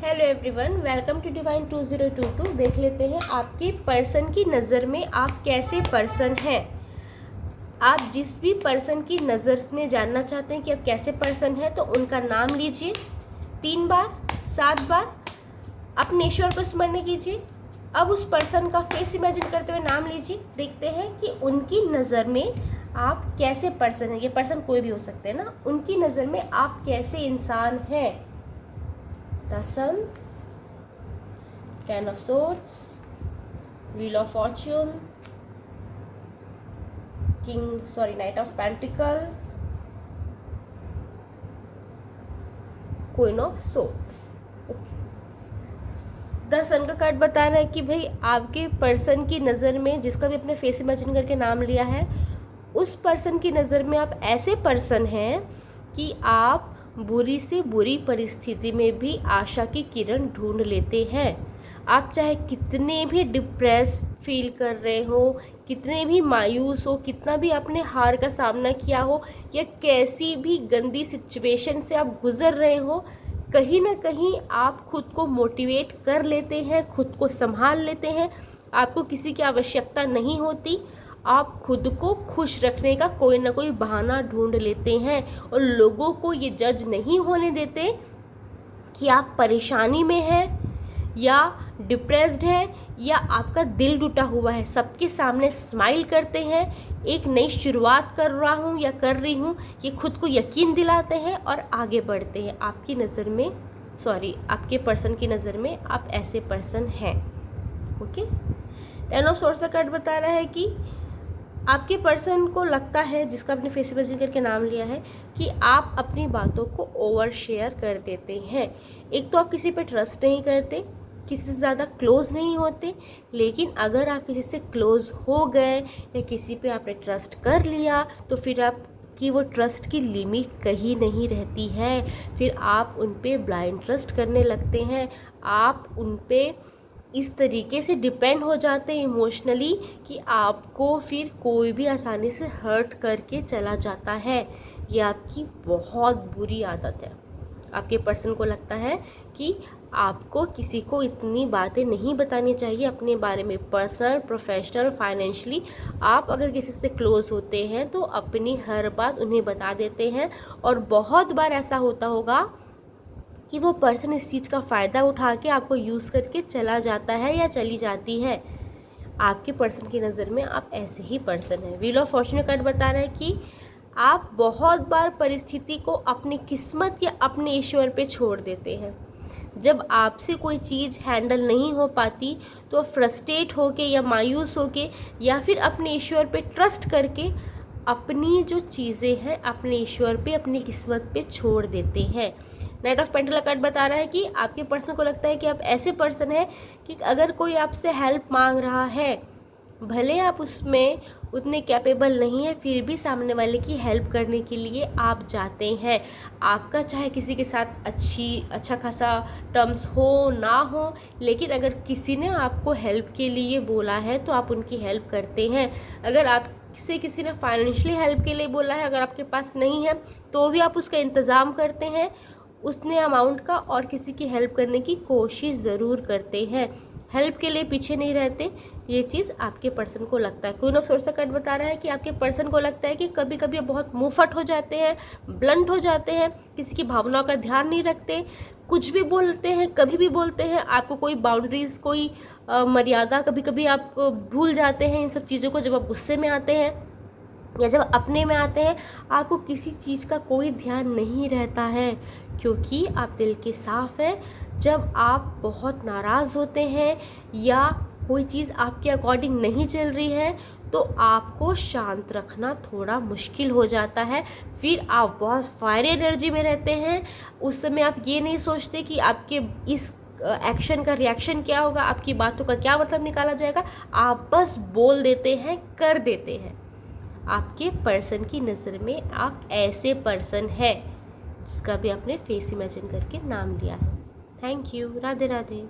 Hello everyone, welcome to Divine 2022। देख लेते हैं आपके पर्सन की नज़र में आप कैसे पर्सन हैं। आप जिस भी पर्सन की नज़र में जानना चाहते हैं कि आप कैसे पर्सन हैं, तो उनका नाम लीजिए 3 बार 7 बार, अपने ईश्वर को स्मरण कीजिए। अब उस पर्सन का फेस इमेजिन करते हुए नाम लीजिए। देखते हैं कि उनकी नज़र में आप कैसे पर्सन हैं। ये पर्सन कोई भी हो सकते हैं ना, उनकी नज़र में आप कैसे इंसान हैं। The Sun, Ten of Swords, Wheel of Fortune, Knight of Pentacle, Queen of Swords। The sun का कार्ड बता रहा है कि भाई आपके पर्सन की नज़र में, जिसका भी अपने फेस इमेजिन करके नाम लिया है, उस पर्सन की नज़र में आप ऐसे पर्सन हैं कि आप बुरी से बुरी परिस्थिति में भी आशा की किरण ढूंढ लेते हैं। आप चाहे कितने भी डिप्रेस फील कर रहे हो, कितने भी मायूस हो, कितना भी आपने हार का सामना किया हो, या कैसी भी गंदी सिचुएशन से आप गुजर रहे हो, कहीं ना कहीं आप खुद को मोटिवेट कर लेते हैं, खुद को संभाल लेते हैं। आपको किसी की आवश्यकता नहीं होती। आप खुद को खुश रखने का कोई ना कोई बहाना ढूंढ लेते हैं और लोगों को ये जज नहीं होने देते कि आप परेशानी में हैं या डिप्रेस्ड हैं या आपका दिल टूटा हुआ है। सबके सामने स्माइल करते हैं, एक नई शुरुआत कर रहा हूँ या कर रही हूँ, ये खुद को यकीन दिलाते हैं और आगे बढ़ते हैं। आपकी नज़र में आपके पर्सन की नज़र में आप ऐसे पर्सन हैं। ओके, टेन ऑफ सोर्स का कार्ड बता रहा है कि आपके पर्सन को लगता है, जिसका अपने फेस इमेजिन करके नाम लिया है, कि आप अपनी बातों को ओवर शेयर कर देते हैं। एक तो आप किसी पे ट्रस्ट नहीं करते, किसी से ज़्यादा क्लोज नहीं होते, लेकिन अगर आप किसी से क्लोज हो गए या किसी पे आपने ट्रस्ट कर लिया, तो फिर आप कि वो ट्रस्ट की लिमिट कहीं नहीं रहती है। फिर आप उन पे ब्लाइंड ट्रस्ट करने लगते हैं। आप उन पे इस तरीके से डिपेंड हो जाते हैं इमोशनली कि आपको फिर कोई भी आसानी से हर्ट करके चला जाता है। ये आपकी बहुत बुरी आदत है। आपके पर्सन को लगता है कि आपको किसी को इतनी बातें नहीं बतानी चाहिए अपने बारे में, पर्सनल, प्रोफेशनल, फाइनेंशियली। आप अगर किसी से क्लोज होते हैं तो अपनी हर बात उन्हें बता देते हैं, और बहुत बार ऐसा होता होगा कि वो पर्सन इस चीज़ का फ़ायदा उठा के आपको यूज़ करके चला जाता है या चली जाती है। आपके पर्सन की नज़र में आप ऐसे ही पर्सन हैं। व्हील ऑफ फॉर्च्यून कार्ड बता रहा है कि आप बहुत बार परिस्थिति को अपनी किस्मत या अपने ईश्वर पे छोड़ देते हैं। जब आपसे कोई चीज़ हैंडल नहीं हो पाती तो फ्रस्ट्रेट होके या मायूस होके या फिर अपने ईश्वर पे ट्रस्ट करके अपनी जो चीज़ें हैं अपने ईश्वर पे, अपनी किस्मत पे छोड़ देते हैं। नाइट ऑफ पेंटल कार्ड बता रहा है कि आपके पर्सन को लगता है कि आप ऐसे पर्सन हैं कि अगर कोई आपसे हेल्प मांग रहा है, भले आप उसमें उतने कैपेबल नहीं है, फिर भी सामने वाले की हेल्प करने के लिए आप जाते हैं। आपका चाहे किसी के साथ अच्छा खासा टर्म्स हो ना हो, लेकिन अगर किसी ने आपको हेल्प के लिए बोला है तो आप उनकी हेल्प करते हैं। अगर आपसे किसी ने फाइनेंशियली हेल्प के लिए बोला है, अगर आपके पास नहीं है तो भी आप उसका इंतज़ाम करते हैं, उतने अमाउंट का, और किसी की हेल्प करने की कोशिश ज़रूर करते हैं। हेल्प के लिए पीछे नहीं रहते। ये चीज़ आपके पर्सन को लगता है। क्वीन ऑफ सोर्स का कार्ड बता रहा है कि आपके पर्सन को लगता है कि कभी कभी बहुत मुंहफट हो जाते हैं, ब्लंट हो जाते हैं, किसी की भावनाओं का ध्यान नहीं रखते, कुछ भी बोलते हैं, कभी भी बोलते हैं। आपको कोई बाउंड्रीज़, कोई मर्यादा कभी कभी आप भूल जाते हैं इन सब चीज़ों को। जब आप गुस्से में आते हैं या जब अपने में आते हैं, आपको किसी चीज़ का कोई ध्यान नहीं रहता है, क्योंकि आप दिल के साफ़ हैं। जब आप बहुत नाराज़ होते हैं या कोई चीज़ आपके अकॉर्डिंग नहीं चल रही है, तो आपको शांत रखना थोड़ा मुश्किल हो जाता है। फिर आप बहुत फायर एनर्जी में रहते हैं। उस समय आप ये नहीं सोचते कि आपके इस एक्शन का रिएक्शन क्या होगा, आपकी बातों का क्या मतलब निकाला जाएगा। आप बस बोल देते हैं, कर देते हैं। आपके पर्सन की नज़र में आप ऐसे पर्सन हैं जिसका भी आपने फेस इमेजिन करके नाम लिया है। Thank you. राधे राधे।